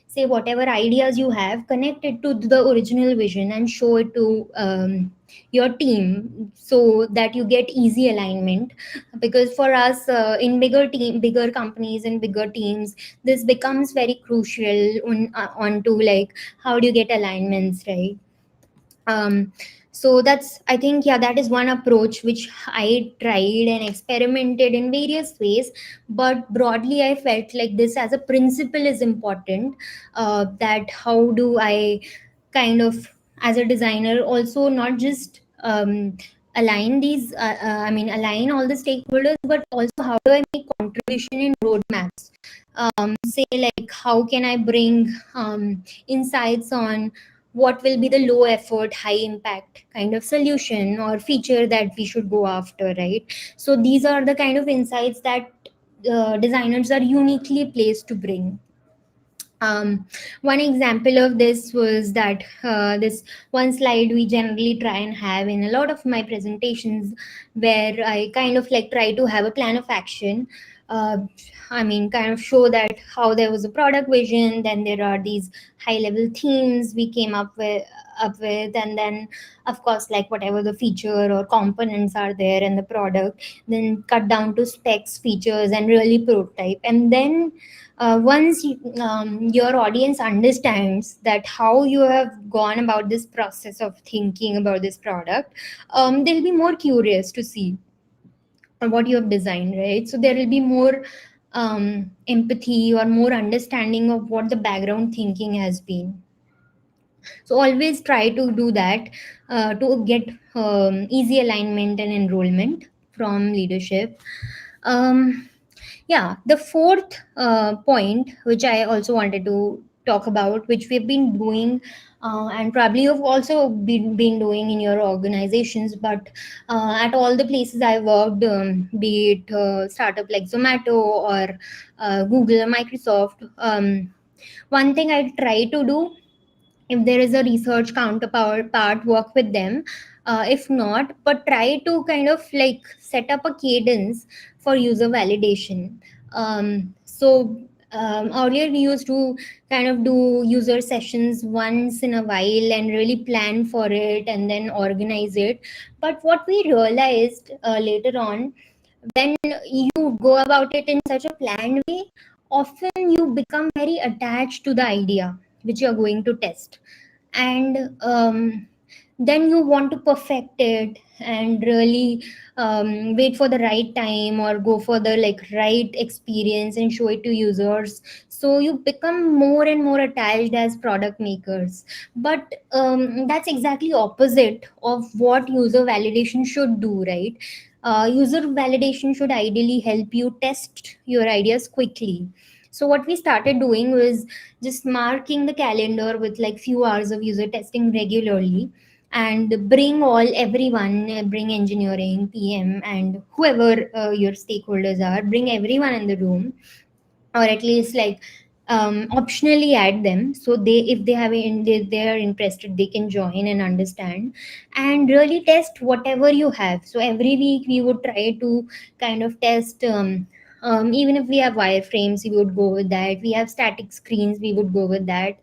say whatever ideas you have, connect it to the original vision and show it to your team so that you get easy alignment. Because for us, in bigger companies and bigger teams, this becomes very crucial onto like how do you get alignments, right? um, so that's, I think, yeah, that is one approach which I tried and experimented in various ways. But broadly I felt like this as a principle is important, that how do I kind of, as a designer, also not just align these align all the stakeholders, but also how do I make contribution in roadmaps. Say like how can I bring insights on what will be the low effort high impact kind of solution or feature that we should go after, right? So these are the kind of insights that designers are uniquely placed to bring. One example of this was that this one slide we generally try and have in a lot of my presentations, where I kind of like try to have a plan of action. uh, kind of show that how there was a product vision, then there are these high level themes we came up with, and then of course like whatever the feature or components are there in the product, then cut down to specs, features, and really prototype. And then once your audience understands that how you have gone about this process of thinking about this product, they'll be more curious to see what you have designed, right? So there will be more empathy or more understanding of what the background thinking has been. So always try to do that to get easy alignment and enrollment from leadership. um, yeah, the fourth point, which I also wanted to talk about, which we've been doing, and probably you've also been doing in your organizations, but at all the places I worked, be it startup like Zomato or Google or Microsoft, one thing I try to do, if there is a research counterpart part, work with them. If not, but try to kind of like set up a cadence for user validation. Earlier we used to kind of do user sessions once in a while and really plan for it and then organize it. But what we realized later on, when you go about it in such a planned way, often you become very attached to the idea which you are going to test. And then you want to perfect it and really wait for the right time or go for the like right experience and show it to users. So you become more and more attached as product makers. But that's exactly opposite of what user validation should do, right? User validation should ideally help you test your ideas quickly. So what we started doing was just marking the calendar with like few hours of user testing regularly, and bring everyone, bring engineering, PM, and whoever your stakeholders are, bring everyone in the room, or at least like optionally add them, so they, if they have they are interested, they can join and understand and really test whatever you have. So every week we would try to kind of test, even if we have wireframes, we would go with that. We have static screens, we would go with that.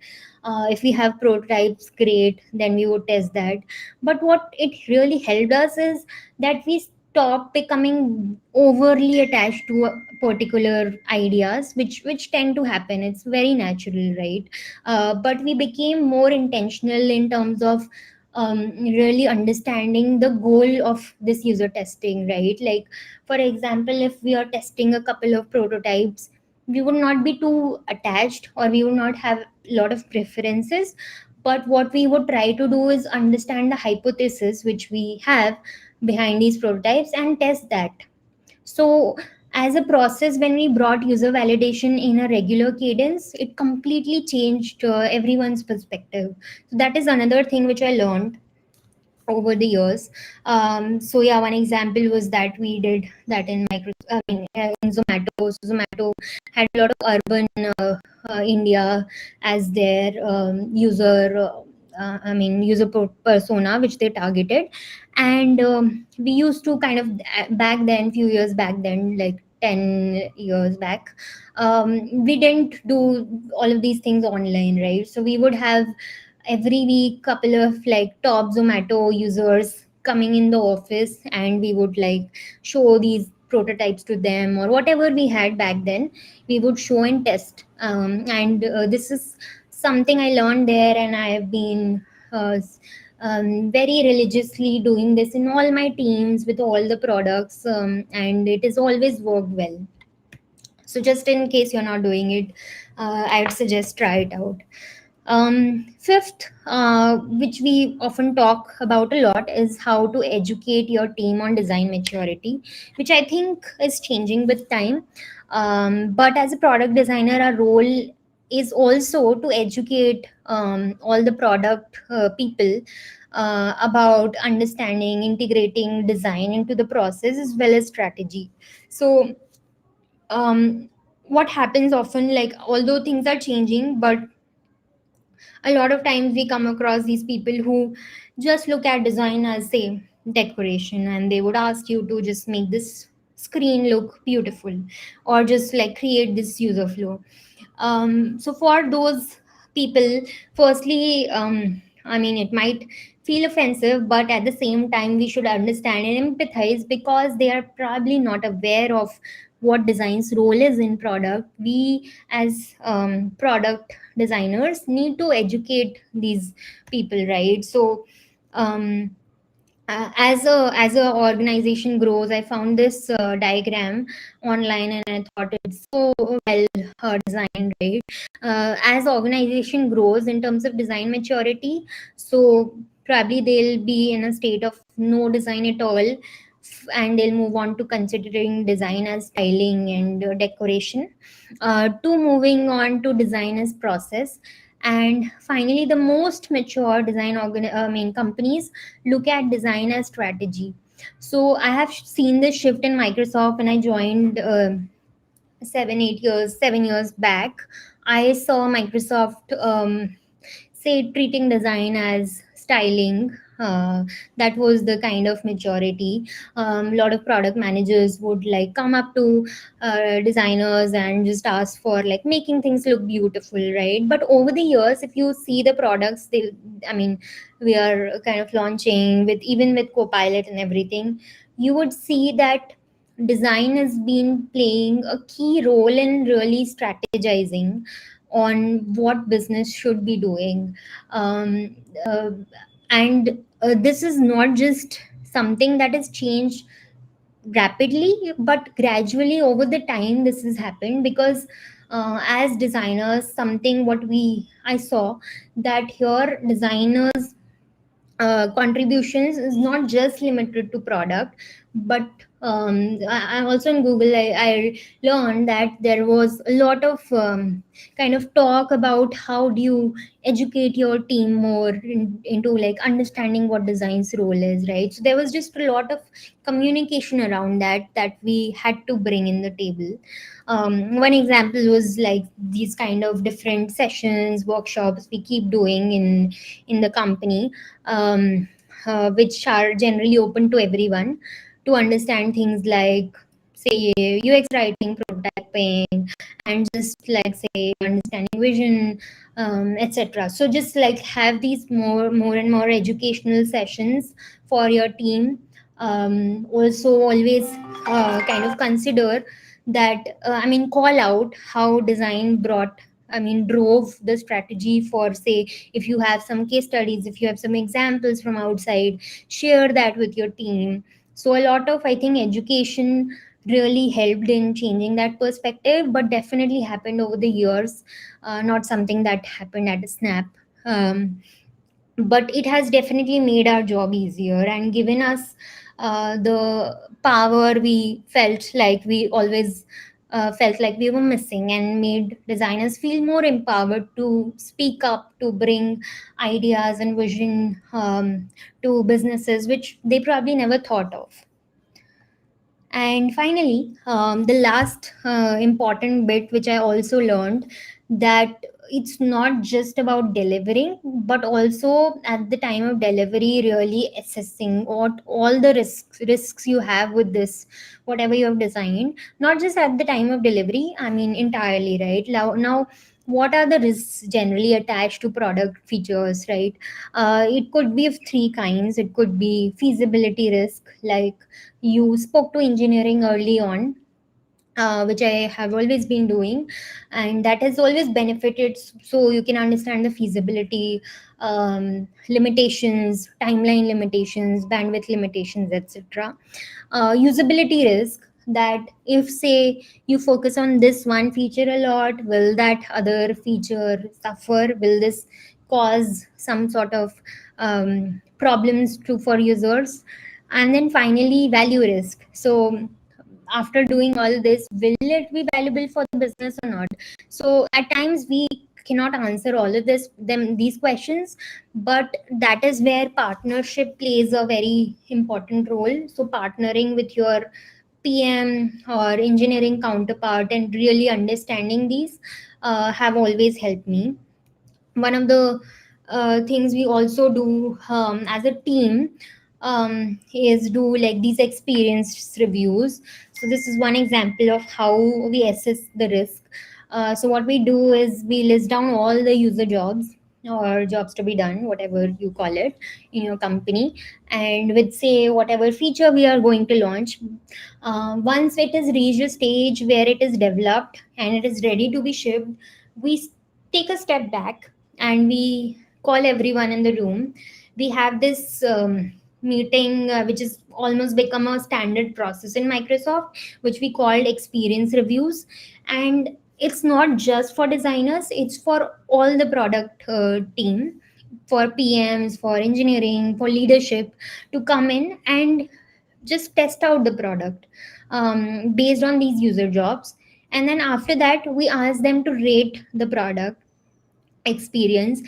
If we have prototypes, great, then we would test that. But what it really helped us is that we stop becoming overly attached to particular ideas, which tend to happen, it's very natural, right? But we became more intentional in terms of really understanding the goal of this user testing, right? Like for example, if we are testing a couple of prototypes, we would not be too attached or we would not have a lot of preferences. But what we would try to do is understand the hypothesis which we have behind these prototypes and test that. So, as a process, when we brought user validation in a regular cadence, it completely changed everyone's perspective. So, that is another thing which I learned over the years. So yeah, one example was that we did that in in Zomato. So Zomato had a lot of urban India as their user persona which they targeted, and we used to kind of back then, few years back then, like 10 years back, we didn't do all of these things online, right? So we would have every week couple of like top Zomato users coming in the office, and we would like show these prototypes to them, or whatever we had back then we would show and test. And this is something I learned there, and I have been very religiously doing this in all my teams with all the products, and it has always worked well. So just in case you're not doing it, I would suggest try it out. Fifth, which we often talk about a lot, is how to educate your team on design maturity, which I think is changing with time. But as a product designer, our role is also to educate all the product people about understanding, integrating design into the process as well as strategy. So, what happens often, like, although things are changing, but a lot of times we come across these people who just look at design as, say, decoration, and they would ask you to just make this screen look beautiful, or just like create this user flow. So for those people, firstly, I mean, it might feel offensive, but at the same time we should understand and empathize, because they are probably not aware of what design's role is in product. We as product designers need to educate these people, right? So um, as a organization grows, I found this diagram online, and I thought it's so well designed, right? As organization grows in terms of design maturity, so probably they'll be in a state of no design at all, and they'll move on to considering design as styling and decoration, to moving on to design as process. And finally, the most mature companies look at design as strategy. So I have seen this shift in Microsoft when I joined 7 years back. I saw Microsoft say treating design as styling. That was the kind of maturity. A lot of product managers would like come up to designers and just ask for like making things look beautiful, right? But over the years, if you see the products, I mean, we are kind of launching with, even with Copilot and everything, you would see that design has been playing a key role in really strategizing on what business should be doing. Um, uh, and this is not just something that has changed rapidly, but gradually over the time this has happened, because as designers, something what we I saw that here designers contributions is not just limited to product, but I also in Google, I learned that there was a lot of kind of talk about how do you educate your team more into like understanding what design's role is, right? So there was just a lot of communication around that we had to bring in the table. One example was like these kind of different sessions, workshops we keep doing in the company, which are generally open to everyone to understand things like, say, UX writing, prototyping, and just like, say, understanding vision, etc. So just like have these more and more educational sessions for your team. Also always kind of consider that, I mean, call out how design brought, I mean, drove the strategy for, say, if you have some case studies, if you have some examples from outside, share that with your team. So a lot of, I think, education really helped in changing that perspective, but definitely happened over the years, not something that happened at a snap. But it has definitely made our job easier and given us the power we felt like we always felt like we were missing, and made designers feel more empowered to speak up, to bring ideas and vision to businesses which they probably never thought of. And finally, the last important bit which I also learned, that it's not just about delivering, but also at the time of delivery really assessing what all the risks you have with this, whatever you have designed. Not just at the time of delivery, I mean entirely, right? Now what are the risks generally attached to product features, right? It could be of three kinds. It could be feasibility risk, like you spoke to engineering early on, which I have always been doing, and that has always benefited. So you can understand the feasibility, limitations, timeline limitations, bandwidth limitations, etc. Usability risk, that if say you focus on this one feature a lot, will that other feature suffer? Will this cause some sort of problems to for users? And then finally value risk. So after doing all this, will it be valuable for the business or not? So at times we cannot answer all of these questions, but that is where partnership plays a very important role. So partnering with your PM or engineering counterpart and really understanding these have always helped me. One of the things we also do as a team is do like these experience reviews. So this is one example of how we assess the risk. So what we do is we list down all the user jobs or jobs to be done, whatever you call it in your company, and with say whatever feature we are going to launch. Once it is reached a stage where it is developed and it is ready to be shipped, we take a step back and we call everyone in the room. We have this meeting, which is almost become a standard process in Microsoft, which we called experience reviews. And it's not just for designers, it's for all the product team, for PMs, for engineering, for leadership, to come in and just test out the product based on these user jobs. And then after that we ask them to rate the product experience,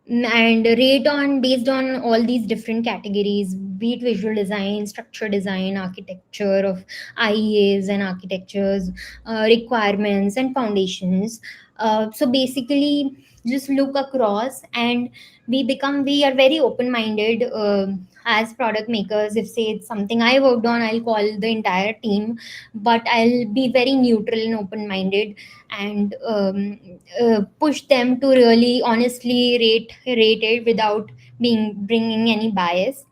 and rate on based on all these different categories, be it visual design, structure design, architecture of IEAs and architectures, requirements and foundations. So basically just look across, and we are very open minded as product makers. If say it's something I worked on, I'll call the entire team, but I'll be very neutral and open minded, and push them to really honestly rate it without being bringing any bias,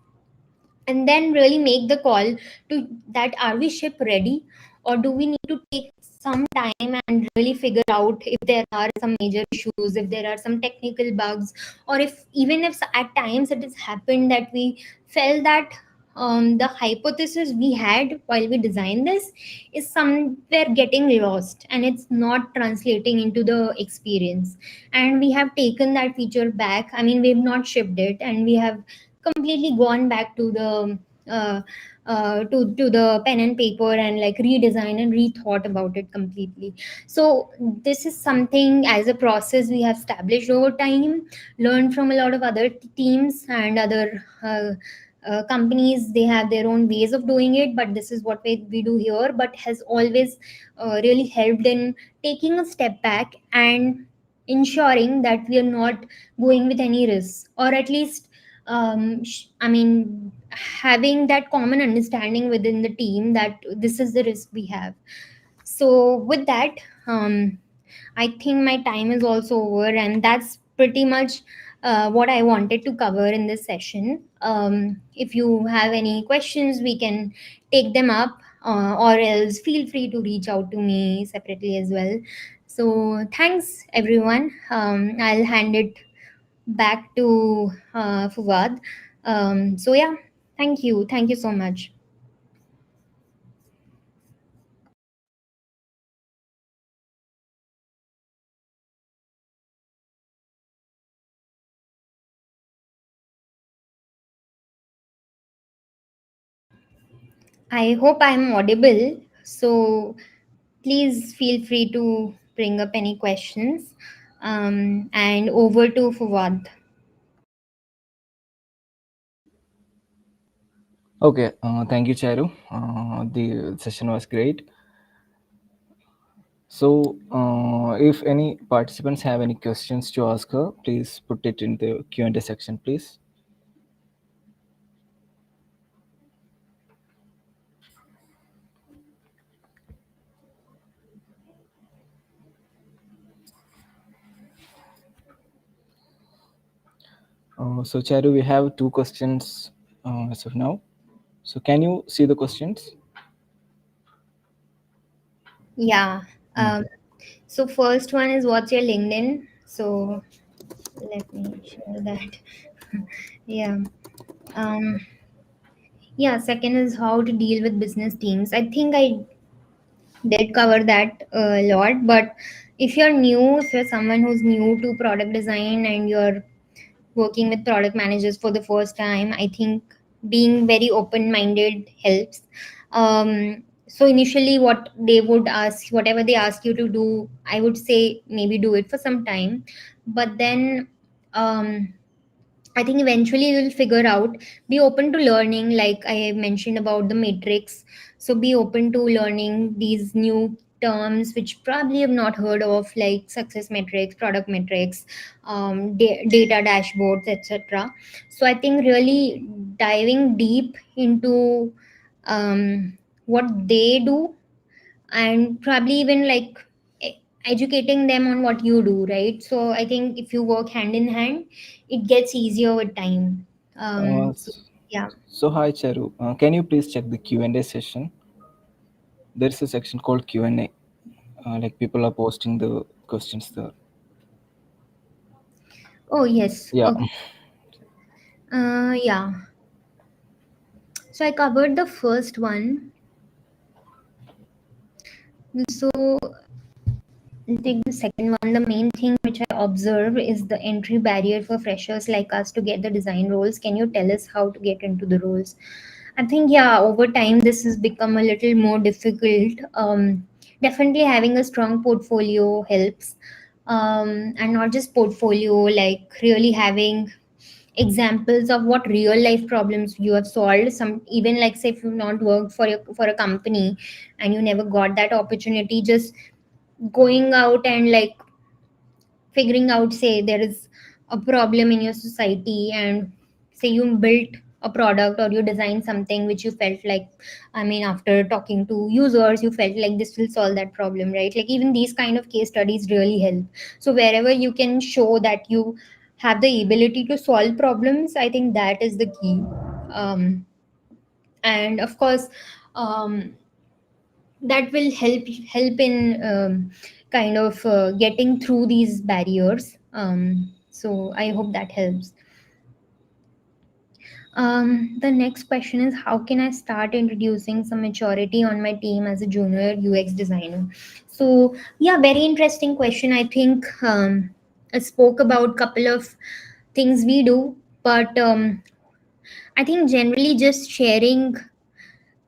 and then really make the call to that, are we ship ready, or do we need to take some time and really figure out if there are some major issues, if there are some technical bugs, or if even if at times it has happened that we felt that the hypothesis we had while we designed this is somewhere getting lost and it's not translating into the experience, and we have taken that feature back. I mean, we've not shipped it, and we have completely gone back to the to the pen and paper and like redesign and rethought about it completely. So this is something as a process we have established over time, learned from a lot of other teams and other companies. They have their own ways of doing it, but this is what we do here, but has always really helped in taking a step back and ensuring that we are not going with any risks, or at least I mean, having that common understanding within the team that this is the risk we have. So with that, I think my time is also over, and that's pretty much what I wanted to cover in this session. If you have any questions, we can take them up, or else feel free to reach out to me separately as well. So thanks everyone. I'll hand it back to Fuad. So yeah, thank you so much. I hope I'm audible. So please feel free to bring up any questions. And over to Fuad. Okay, thank you, Charu. The session was great. So, if any participants have any questions to ask her, please put it in the Q&A section, please. So, Charu, we have two questions as of now. So, can you see the questions? Yeah. Mm. Um, so first one is what's your LinkedIn? So let me share that. Yeah. Um, yeah. Second is how to deal with business teams. I think I did cover that a lot, but if you're new, if you're someone who's new to product design and you're working with product managers for the first time, I think being very open minded helps. So initially what they would ask, whatever they ask you to do, I would say maybe do it for some time, but then um, I think eventually you'll figure out. Be open to learning, like I mentioned about the matrix. So be open to learning these new terms which probably have not heard of, like success metrics, product metrics, data dashboards, etc. So I think really diving deep into what they do, and probably even like educating them on what you do, right? So I think if you work hand in hand, it gets easier with time. Uh, So s- yeah. so, hi, Charu. Can you please check the Q&A session? There is a section called Q&A. Like people are posting the questions there. Oh yes, Yeah. okay. Yeah, so I covered the first one. So I'll take the second one. The main thing which I observe is the entry barrier for freshers like us to get the design roles. Can you tell us how to get into the roles? I think, yeah, over time this has become a little more difficult. Definitely having a strong portfolio helps. And not just portfolio, like really having examples of what real life problems you have solved. Some, even like say if you've not worked for a company and you never got that opportunity, just going out and like figuring out, say there is a problem in your society, and say you built a product or you designed something which you felt like, I mean, after talking to users you felt like this will solve that problem, right? Like even these kind of case studies really help. So wherever you can show that you have the ability to solve problems, I think that is the key. And of course, um, that will help in kind of getting through these barriers. So I hope that helps. The next question is, how can I start introducing some maturity on my team as a junior UX designer? So yeah, very interesting question. I think I spoke about couple of things we do, but I think generally just sharing,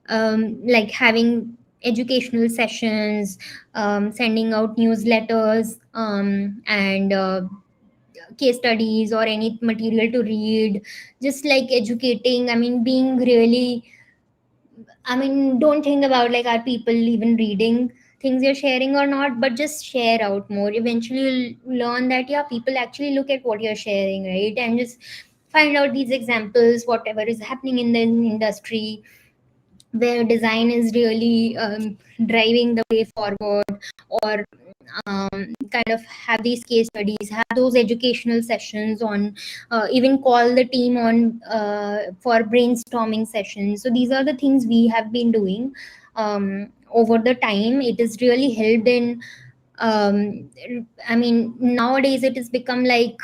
like having educational sessions, sending out newsletters, and case studies or any material to read, just like educating. I mean, being really, I mean, don't think about like are people even reading things you're sharing or not, but just share out more. Eventually, you'll learn that yeah, people actually look at what you're sharing, right? And just find out these examples, whatever is happening in the industry, where design is really driving the way forward, or kind of have these case studies, have those educational sessions on, even call the team on for brainstorming sessions. So these are the things we have been doing over the time. It has really helped in, um, I mean, nowadays it has become like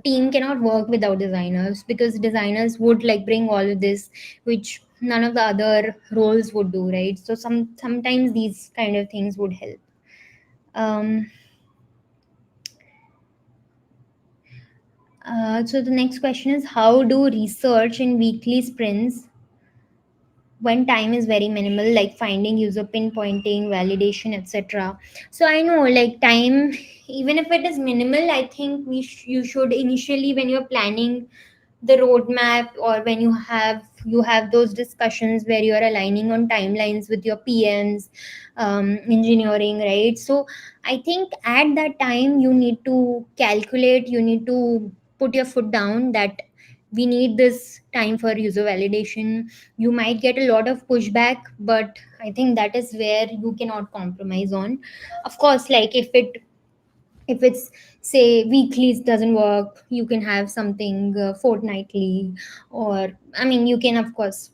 team cannot work without designers, because designers would like bring all of this which none of the other roles would do, right? So sometimes these kind of things would help. um, so the next question is, how do research in weekly sprints when time is very minimal, like finding user pinpointing, validation, etc. So I know like time, even if it is minimal, I think you should initially, when you're planning the roadmap or when you have you have those discussions where you are aligning on timelines with your PMs, engineering, right? So I think at that time you need to calculate, you need to put your foot down that we need this time for user validation. You might get a lot of pushback, but I think that is where you cannot compromise on. Of course, like if it's say weekly it doesn't work, you can have something fortnightly, or I mean you can of course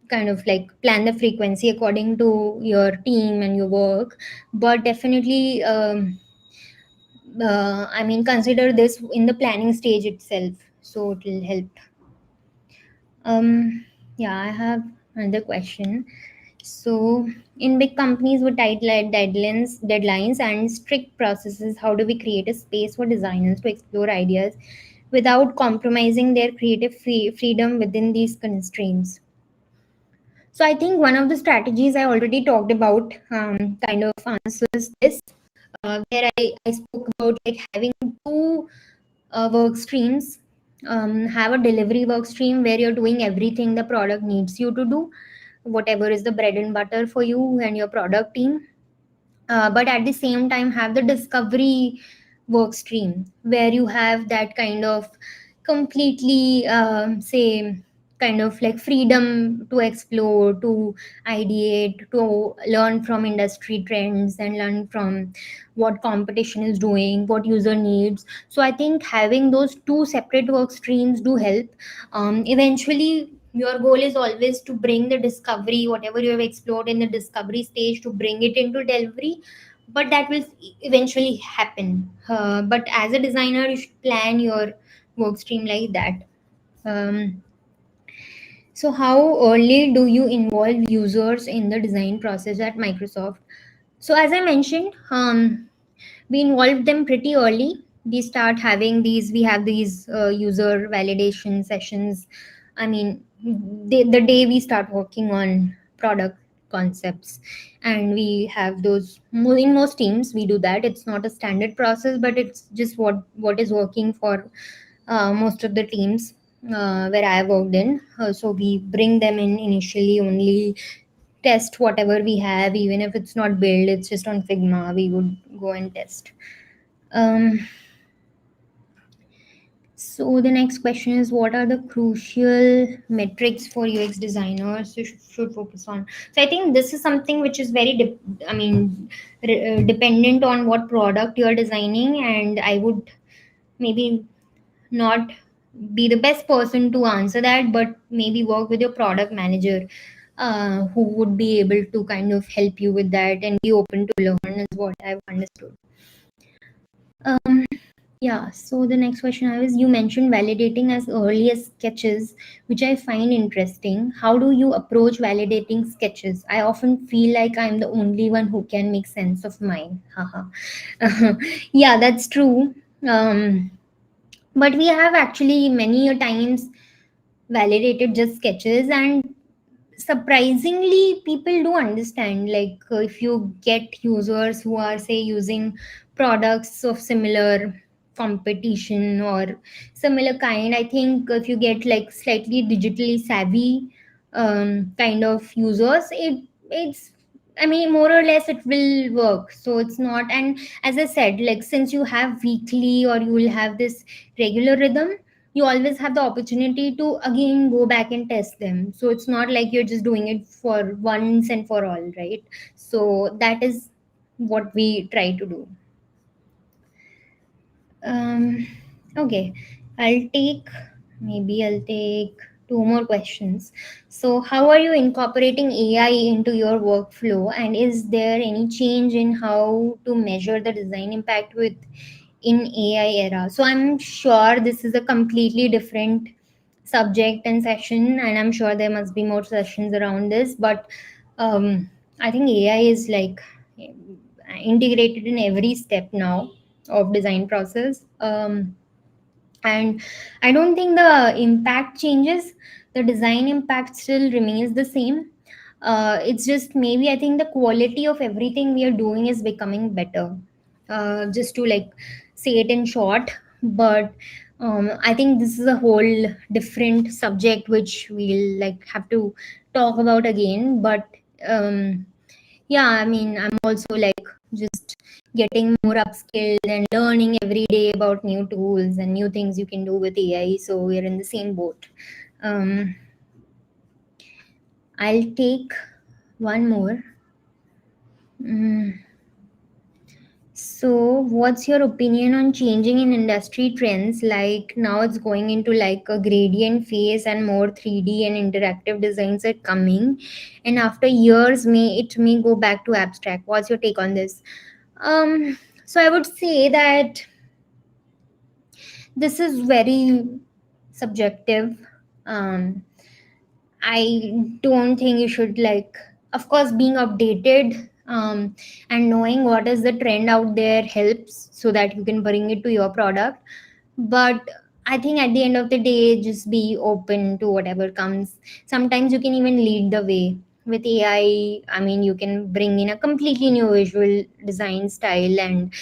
kind of like plan the frequency according to your team and your work, but definitely I mean consider this in the planning stage itself, so it will help. Yeah, I have another question. So, in big companies with tight deadlines and strict processes, how do we create a space for designers to explore ideas without compromising their creative freedom within these constraints? So, I think one of the strategies I already talked about kind of answers this, where I spoke about like having two work streams. Have a delivery work stream where you're doing everything the product needs you to do, whatever is the bread and butter for you and your product team. But at the same time have the discovery work stream where you have that kind of completely say kind of like freedom to explore, to ideate, to learn from industry trends and learn from what competition is doing, what user needs. So I think having those two separate work streams do help. Eventually your goal is always to bring the discovery, whatever you have explored in the discovery stage, to bring it into delivery, but that will eventually happen. But as a designer you should plan your work stream like that. um, so how early do you involve users in the design process at Microsoft? So as I mentioned, we involve them pretty early. We start having these, we have these user validation sessions. I mean, the day we start working on product concepts, and we have those in most teams we do that. It's not a standard process, but it's just what is working for most of the teams where I worked in. So we bring them in initially, only test whatever we have, even if it's not built, it's just on Figma, we would go and test. um, so the next question is, what are the crucial metrics for UX designers you should focus on? So I think this is something which is very I mean dependent on what product you are designing, and I would maybe not be the best person to answer that, but maybe work with your product manager, who would be able to kind of help you with that and be open to learn, is what I've understood. Um, yeah, so the next question I was, you mentioned validating as early as sketches, which I find interesting. How do you approach validating sketches? I often feel like I'm the only one who can make sense of mine. Haha. Yeah, that's true. Um, but we have actually many a times validated just sketches, and surprisingly people do understand. Like if you get users who are say using products of similar competition or similar kind, I think if you get like slightly digitally savvy kind of users, it's I mean more or less it will work. So it's not, and as I said, like since you have weekly or you will have this regular rhythm, you always have the opportunity to again go back and test them. So it's not like you're just doing it for once and for all, right? So that is what we try to do. um okay, i'll take I'll take two more questions. So how are you incorporating AI into your workflow, and is there any change in how to measure the design impact with in AI era? So I'm sure this is a completely different subject and session, and I'm sure there must be more sessions around this. But I think AI is like integrated in every step now of design process. And I don't think the impact changes. The design impact still remains the same. It's just maybe I think the quality of everything we are doing is becoming better. Just to like say it in short, but I think this is a whole different subject which we'll like have to talk about again. But um, yeah, I mean, I'm also like just getting more upskilled and learning every day about new tools and new things you can do with AI. So we're in the same boat. Um, I'll take one more. Mm. So, what's your opinion on changing in industry trends? Like now it's going into like a gradient phase and more 3D and interactive designs are coming. And after years, may go back to abstract. What's your take on this? So I would say that this is very subjective. Um, I don't think you should like, of course, being updated and knowing what is the trend out there helps so that you can bring it to your product. But I think at the end of the day, just be open to whatever comes. Sometimes you can even lead the way with AI. I mean, you can bring in a completely new visual design style, and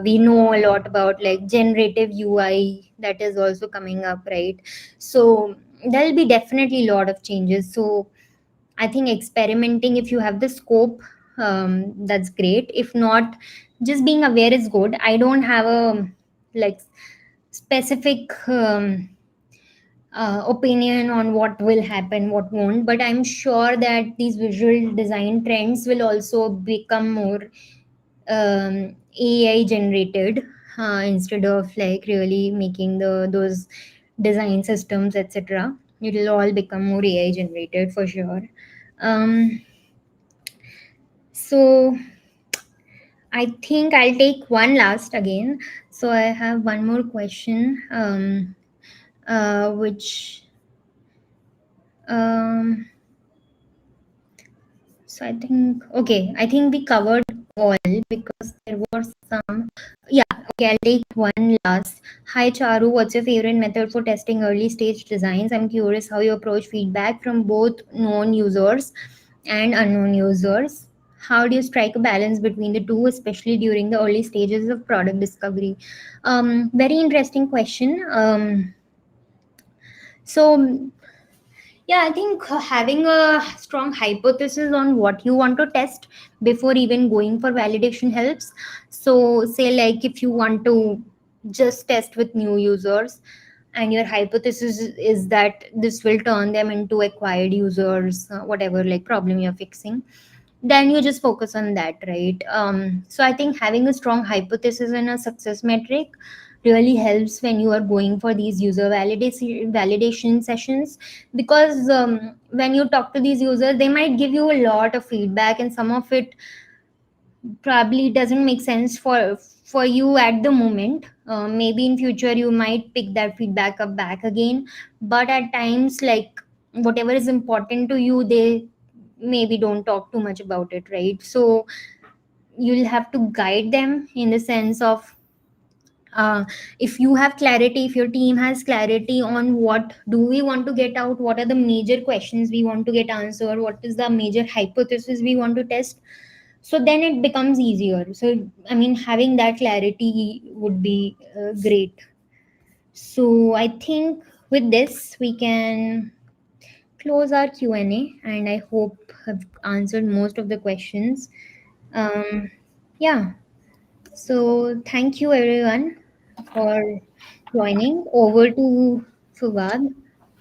we know a lot about like generative UI that is also coming up, right? So there'll be definitely a lot of changes. So I think experimenting, if you have the scope, that's great. If not, just being aware is good. I don't have a like specific opinion on what will happen, what won't, but I'm sure that these visual design trends will also become more AI generated, instead of like really making those design systems, etc. It'll all become more AI generated for sure. Um, so I think I'll take one last again. So I have one more question, which um, so I think okay. I think we covered all because there was some. Yeah, okay. I'll take one last. Hi Charu, what's your favorite method for testing early stage designs? I'm curious how you approach feedback from both known users and unknown users. How do you strike a balance between the two, especially during the early stages of product discovery? Very interesting question. So yeah, I think having a strong hypothesis on what you want to test before even going for validation helps. So, say, like, if you want to just test with new users, and your hypothesis is that this will turn them into acquired users, whatever like problem you're fixing, then you just focus on that, right? So I think having a strong hypothesis and a success metric really helps when you are going for these user validation sessions, because when you talk to these users, they might give you a lot of feedback, and some of it probably doesn't make sense for you at the moment. Maybe in future you might pick that feedback up back again, but at times, like, whatever is important to you, they maybe don't talk too much about it, right? So you'll have to guide them in the sense of, if you have clarity, if your team has clarity on what do we want to get out, what are the major questions we want to get answered, what is the major hypothesis we want to test, so then it becomes easier. So I mean, having that clarity would be great. So I think with this we can close our Q&A, and I hope I've answered most of the questions. Yeah, so thank you everyone for joining. Over to Fuwad.